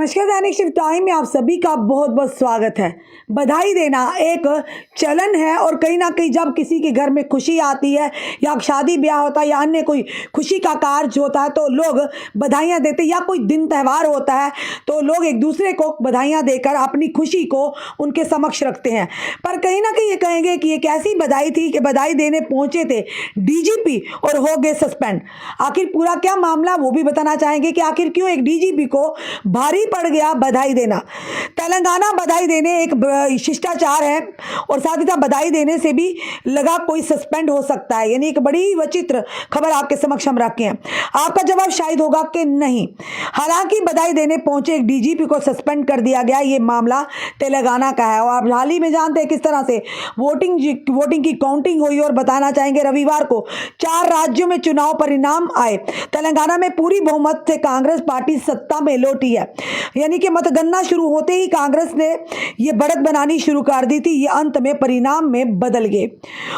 नमस्कार, दैनिक shift time में आप सभी का बहुत बहुत स्वागत है। बधाई देना एक चलन है और कहीं ना कहीं जब किसी के घर में खुशी आती है या शादी ब्याह होता है या अन्य कोई खुशी का कार्य होता है तो लोग बधाइयाँ देते हैं, या कोई दिन त्यौहार होता है तो लोग एक दूसरे को बधाइयाँ देकर अपनी खुशी को उनके समक्ष रखते हैं। पर कहीं ना कहीं ये कहेंगे कि एक ऐसी बधाई थी कि बधाई देने पहुंचे थे डीजीपी और हो गए सस्पेंड। आखिर पूरा क्या मामला वो भी बताना चाहेंगे कि आखिर क्यों एक डीजीपी को भारी पड़ गया बधाई देना। तेलंगाना बधाई देने एक शिष्टाचार है और साथ ही साथ बधाई देने से भी लगा कोई सस्पेंड हो सकता है, यानी एक बड़ी विचित्र खबर आपके समक्ष हम रखे हैं। आपका जवाब शायद होगा कि नहीं। हालांकि बधाई देने पहुंचे एक डीजीपी को सस्पेंड कर दिया गया। ये मामला तेलंगाना का है और आप हाल ही में जानते हैं किस तरह से वोटिंग की काउंटिंग हुई और बताना चाहेंगे रविवार को 4 राज्यों में चुनाव परिणाम आए। तेलंगाना में पूरी बहुमत से कांग्रेस पार्टी सत्ता में लौटी है, यानी कि मतगणना शुरू होते ही कांग्रेस ने यह बढ़त बनानी शुरू कर दी थी। ये अंत में परिणाम में बदल गए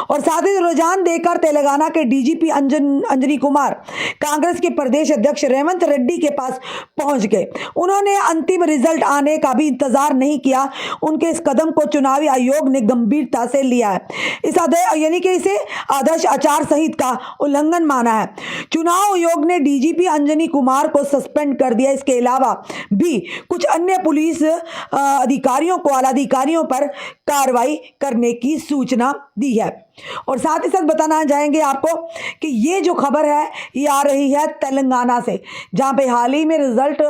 और साथ ही रुझान देकर तेलंगाना के डीजीपी अंजनी कुमार कांग्रेस के प्रदेश अध्यक्ष रेवंत रेड्डी के पास पहुंच गए। उन्होंने अंतिम रिजल्ट आने का भी इंतजार नहीं किया। उनके इस कदम को चुनावी आयोग ने गंभीरता से लिया है। यानी कि इसे आदर्श आचार संहिता का उल्लंघन माना है। चुनाव आयोग ने डीजीपी अंजनी कुमार को सस्पेंड कर दिया। इसके अलावा भी कुछ अन्य पुलिस अधिकारियों को आला अधिकारियों पर कार्रवाई करने की सूचना दी है। और साथ ही साथ बताना चाहेंगे आपको कि ये जो खबर है ये आ रही है तेलंगाना से, जहां पे हाल ही में रिजल्ट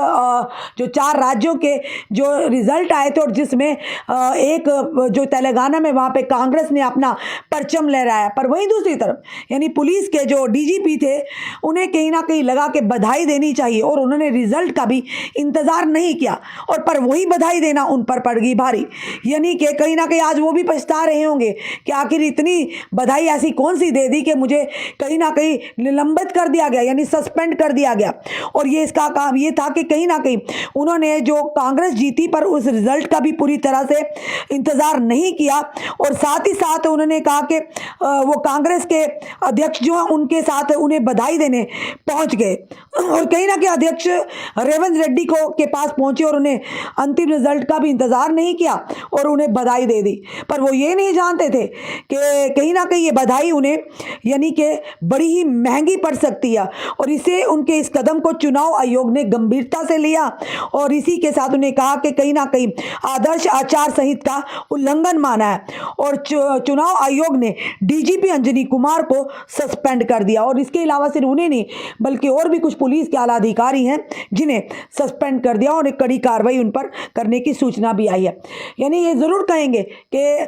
जो 4 राज्यों के जो रिजल्ट आए थे और जिसमें एक जो तेलंगाना में वहां पे कांग्रेस ने अपना परचम लहराया। पर वहीं दूसरी तरफ यानी पुलिस के जो डीजीपी थे उन्हें कहीं ना कहीं लगा कि बधाई देनी चाहिए और उन्होंने रिजल्ट का भी इंतजार नहीं किया और पर वही बधाई देना उन पर पड़ गई भारी। यानी कि कहीं ना कहीं आज वो भी पछता रहे होंगे कि आखिर इतनी बधाई ऐसी कौन सी दे दी कि मुझे कहीं ना कहीं निलंबित कर दिया गया, यानी सस्पेंड कर दिया गया। और ये इसका काम ये था कि कहीं ना कहीं उन्होंने जो कांग्रेस जीती पर उस रिजल्ट का भी पूरी तरह से इंतजार नहीं किया और साथ ही साथ उन्होंने कहा कि वो कांग्रेस के अध्यक्ष जो हैं उनके साथ उन्हें बधाई देने पहुंच गए और कहीं ना कहीं अध्यक्ष रेवंत रेड्डी को के पास पहुंचे और उन्हें अंतिम रिजल्ट का भी इंतजार नहीं किया और उन्हें बधाई दे दी। पर वो ये नहीं जानते थे कि कहीं ना कहीं ये बधाई उन्हें यानी कि बड़ी ही महंगी पड़ सकती है और इसे उनके इस कदम को चुनाव आयोग ने गंभीरता से लिया और इसी के साथ उन्हें कहा कि कहीं ना कहीं आदर्श आचार संहिता का उल्लंघन माना है और चुनाव आयोग ने डीजीपी अंजनी कुमार को सस्पेंड कर दिया। और इसके अलावा सिर्फ उन्हें नहीं बल्कि और भी कुछ पुलिस के आला अधिकारी हैं जिन्हें सस्पेंड कर दिया और एक कड़ी कार्रवाई उन पर करने की सूचना भी आई है। यानी ये जरूर कहेंगे कि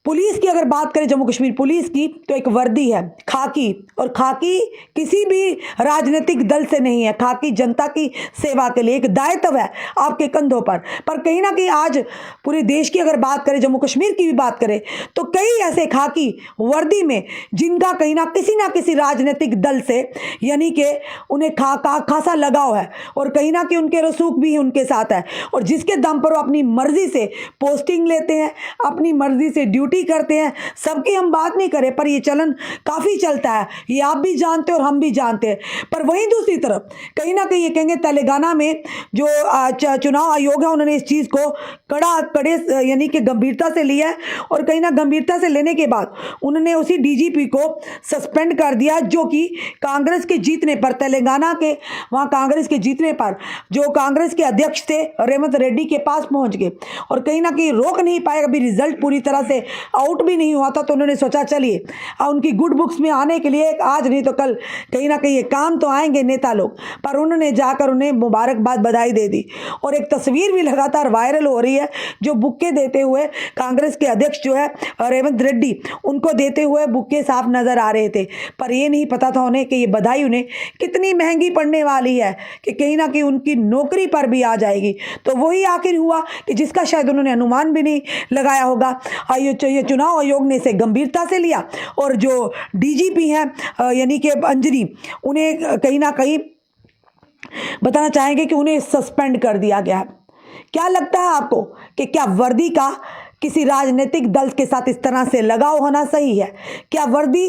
पुलिस की अगर बात करें जम्मू कश्मीर पुलिस की तो एक वर्दी है खाकी, और खाकी किसी भी राजनीतिक दल से नहीं है। खाकी जनता की सेवा के लिए एक दायित्व है आपके कंधों पर कहीं ना कहीं आज पूरे देश की अगर बात करें जम्मू कश्मीर की भी बात करें तो कई ऐसे खाकी वर्दी में जिनका कहीं ना किसी राजनीतिक दल से यानी कि उन्हें खासा लगाव है और कहीं ना कहीं उनके रसूख भी उनके साथ है और जिसके दम पर वो अपनी मर्जी से पोस्टिंग लेते हैं, अपनी मर्जी से ड्यूटी करते हैं। सबकी हम बात नहीं करें पर ये चलन काफी चलता है, ये आप भी जानते हैं और हम भी जानते हैं। पर वहीं दूसरी तरफ कहीं ना कहीं ये कहेंगे तेलंगाना में जो चुनाव आयोग है उन्होंने इस चीज को कड़े यानी कि गंभीरता से लिया है और कहीं ना गंभीरता से लेने के बाद उन्होंने उसी डीजीपी को सस्पेंड कर दिया, जो कि कांग्रेस के जीतने पर तेलंगाना के वहां कांग्रेस के जीतने पर जो कांग्रेस के अध्यक्ष थे रेवंत रेड्डी के पास पहुंच गए और कहीं ना कहीं रोक नहीं पाए। अभी रिजल्ट पूरी तरह से आउट भी नहीं हुआ था तो उन्होंने सोचा चलिए उनकी गुड बुक्स में आने के लिए आज नहीं तो कल कहीं ना कहीं ये काम तो आएंगे नेता लोग। पर उन्होंने जाकर उन्हें मुबारकबाद बधाई दे दी और एक तस्वीर भी लगातार वायरल हो रही है जो बुक्के देते हुए कांग्रेस के अध्यक्ष जो है रेवंत रेड्डी उनको देते हुए बुक्के साफ नजर आ रहे थे। पर ये नहीं पता था उन्हें कि ये बधाई उन्हें कितनी महंगी पड़ने वाली है कि कहीं ना कहीं उनकी नौकरी पर भी आ जाएगी। तो वही आखिर हुआ कि जिसका शायद उन्होंने अनुमान भी नहीं लगाया होगा। ये चुनाव आयोग ने इसे गंभीरता से लिया और जो डीजीपी हैं यानी कि अंजनी उन्हें कहीं ना कहीं बताना चाहेंगे कि उन्हें सस्पेंड कर दिया गया है। क्या लगता है आपको कि क्या वर्दी का किसी राजनीतिक दल के साथ इस तरह से लगाव होना सही है? क्या वर्दी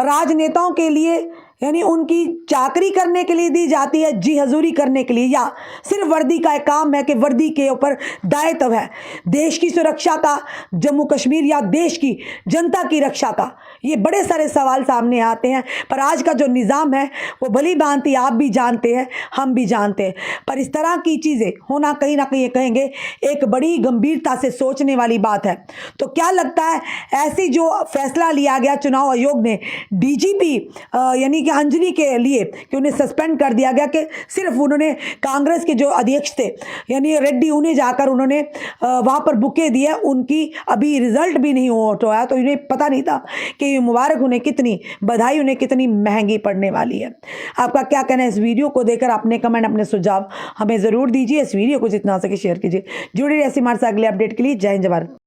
राजनेताओं के लिए यानी उनकी चाकरी करने के लिए दी जाती है, जी हजूरी करने के लिए, या सिर्फ वर्दी का एक काम है कि वर्दी के ऊपर दायित्व है देश की सुरक्षा का, जम्मू कश्मीर या देश की जनता की रक्षा का? ये बड़े सारे सवाल सामने आते हैं। पर आज का जो निज़ाम है वो भली भांति आप भी जानते हैं, हम भी जानते हैं, पर इस तरह की चीज़ें होना कहीं ना कहीं ये कहेंगे एक बड़ी गंभीरता से सोचने वाली बात है। तो क्या लगता है ऐसी जो फैसला लिया गया चुनाव आयोग ने डीजीपी यानी कि अंजनी के लिए कि उन्हें सस्पेंड कर दिया गया, कि सिर्फ उन्होंने कांग्रेस के जो अध्यक्ष थे यानी रेड्डी उन्हें जाकर उन्होंने वहाँ पर बुके दिए, उनकी अभी रिजल्ट भी नहीं हुआ, तो उन्हें पता नहीं था कि मुबारक उन्हें कितनी बधाई, उन्हें कितनी महंगी पड़ने वाली है। आपका क्या कहना है इस वीडियो को देखकर? अपने कमेंट, अपने सुझाव हमें ज़रूर दीजिए। इस वीडियो को जितना हो सके शेयर कीजिए। जुड़े रहिए ऐसी हमारे साथ अगले अपडेट के लिए। जय हिंद, जय भारत।